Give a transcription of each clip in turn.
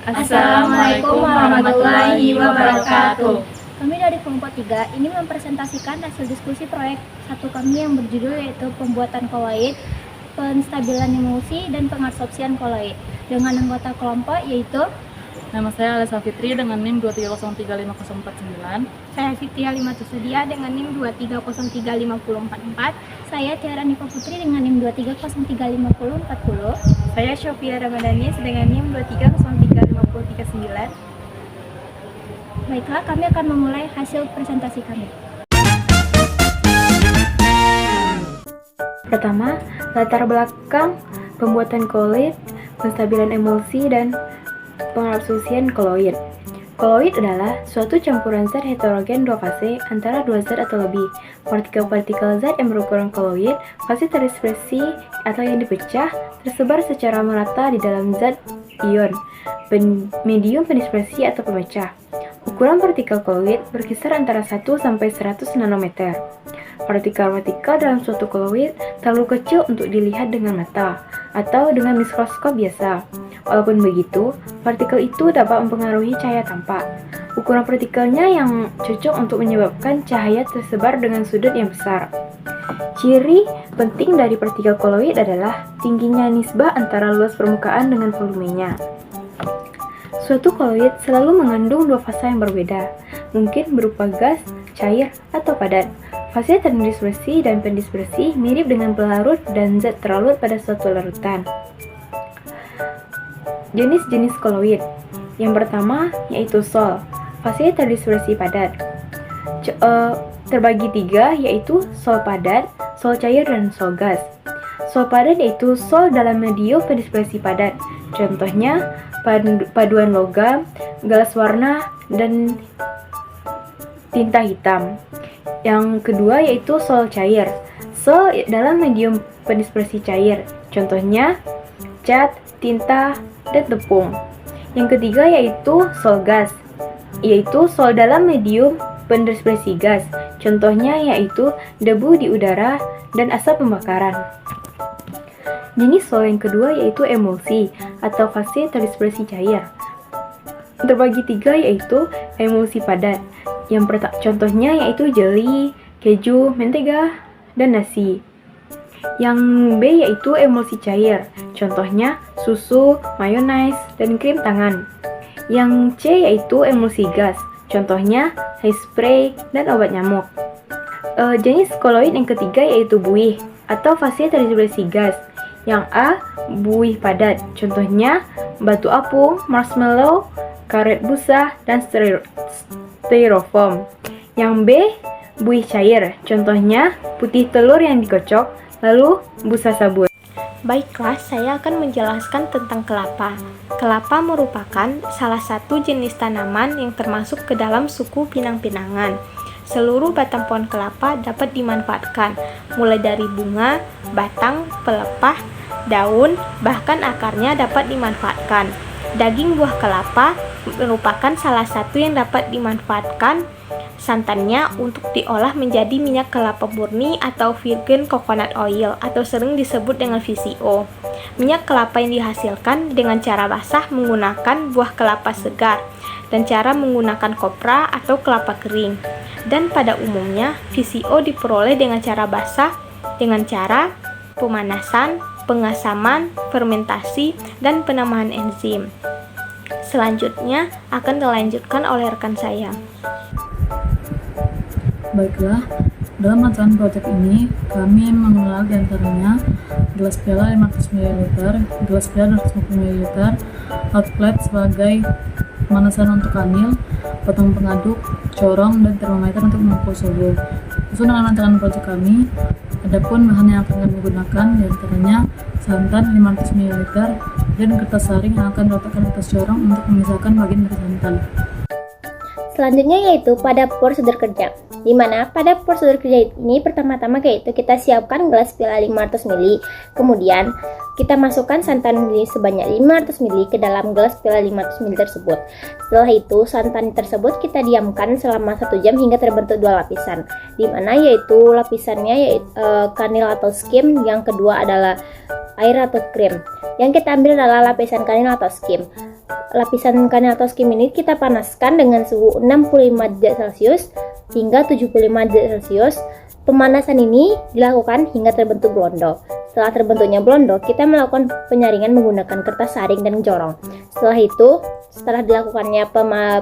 Assalamualaikum warahmatullahi wabarakatuh. Kami dari kelompok 3 ini mempresentasikan hasil diskusi proyek satu kami yang berjudul yaitu pembuatan koloid, penstabilan emulsi, dan pengabsorpsian koloid dengan anggota kelompok yaitu Nama saya Alessa Fitri dengan NIM 230350449. saya Siti Halimah Tusudia dengan NIM 2303544. Saya Tiara Nipa Putri dengan NIM 230354040. Saya Syofia Ramadanis dengan NIM 2305039. Baiklah, kami akan memulai hasil presentasi kami. Pertama, latar belakang pembuatan koloid, penstabilan emulsi, dan pengabsorpsian koloid. Koloid adalah suatu campuran zat heterogen dua fase antara dua zat atau lebih. Partikel-partikel zat yang berukuran koloid, fase terdispersi atau yang dipecah, tersebar secara merata di dalam zat ion, medium pendispersi atau pemecah. Ukuran partikel koloid berkisar antara 1 sampai 100 nanometer. Partikel-partikel dalam suatu koloid terlalu kecil untuk dilihat dengan mata atau dengan mikroskop biasa. Walaupun begitu, partikel itu dapat mempengaruhi cahaya tampak. Ukuran partikelnya yang cocok untuk menyebabkan cahaya tersebar dengan sudut yang besar. Ciri penting dari partikel koloid adalah tingginya nisbah antara luas permukaan dengan volumenya. Suatu koloid selalu mengandung dua fase yang berbeda, mungkin berupa gas, cair, atau padat. Fase terdispersi dan pendispersi mirip dengan pelarut dan zat terlarut pada suatu larutan. Jenis-jenis koloid. Yang pertama yaitu sol, fase terdispersi padat. Terbagi tiga yaitu sol padat, sol cair, dan sol gas. Sol padat yaitu sol dalam medium pendispersi padat. Contohnya paduan logam, galas warna, dan tinta hitam. Yang kedua yaitu sol cair, sol dalam medium pendispersi cair. Contohnya cat, tinta, dan tepung. Yang ketiga yaitu sol gas, yaitu sol dalam medium pendispersi gas. Contohnya yaitu debu di udara dan asap pembakaran. Jenis sol yang kedua yaitu emulsi atau fase terdispersi cair. Terbagi tiga yaitu emulsi padat. Contohnya yaitu jeli, keju, mentega, dan nasi. Yang B yaitu emulsi cair. Contohnya susu, mayonaise, dan krim tangan. Yang C yaitu emulsi gas. Contohnya hairspray dan obat nyamuk. Jenis koloid yang ketiga yaitu buih atau fase terdispersi gas. Yang A, buih padat. Contohnya batu apung, marshmallow, karet busa, dan styrofoam. Yang B, buih cair. Contohnya putih telur yang dikocok, lalu busa sabun. Baiklah, saya akan menjelaskan tentang kelapa. Kelapa merupakan salah satu jenis tanaman yang termasuk ke dalam suku pinang-pinangan. Seluruh batang pohon kelapa dapat dimanfaatkan, mulai dari bunga, batang, pelepah, daun, bahkan akarnya dapat dimanfaatkan. Daging buah kelapa merupakan salah satu yang dapat dimanfaatkan santannya untuk diolah menjadi minyak kelapa murni atau virgin coconut oil atau sering disebut dengan VCO. Minyak kelapa yang dihasilkan dengan cara basah menggunakan buah kelapa segar dan cara menggunakan kopra atau kelapa kering. Dan pada umumnya VCO diperoleh dengan cara basah dengan cara pemanasan, pengasaman, fermentasi, dan penambahan enzim. Selanjutnya akan dilanjutkan oleh rekan saya. Baiklah, dalam rancangan proyek ini kami mengenal diantaranya gelas piala 500 ml, gelas piala 250 ml, outlet sebagai pemanasan untuk anil, potong pengaduk, corong, dan termometer untuk mengukur suhu. Sesuai dengan rancangan proyek kami, adapun bahan yang akan kami gunakan diantaranya santan 500 ml dan kertas saring yang akan diletakkan di atas corong untuk memisahkan bagian dari santan. selanjutnya yaitu pada prosedur kerja. Di mana pada prosedur kerja ini pertama-tama yaitu kita siapkan gelas piala 500 ml. Kemudian kita masukkan santan sebanyak 500 ml ke dalam gelas piala 500 ml tersebut. Setelah itu santan tersebut kita diamkan selama 1 jam hingga terbentuk 2 lapisan. Di mana yaitu lapisannya yaitu kanil atau skim, yang kedua adalah air atau krim. Yang kita ambil adalah lapisan kanil atau skim. Lapisan kanil atau skim ini kita panaskan dengan suhu 65 derajat Celcius hingga 75 derajat Celcius. Pemanasan ini dilakukan hingga terbentuk blondo. Setelah terbentuknya blondo, kita melakukan penyaringan menggunakan kertas saring dan corong. Setelah dilakukannya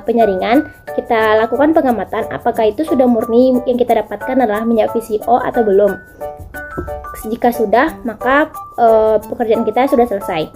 penyaringan, kita lakukan pengamatan apakah itu sudah murni yang kita dapatkan adalah minyak VCO atau belum. Jika sudah, maka pekerjaan kita sudah selesai.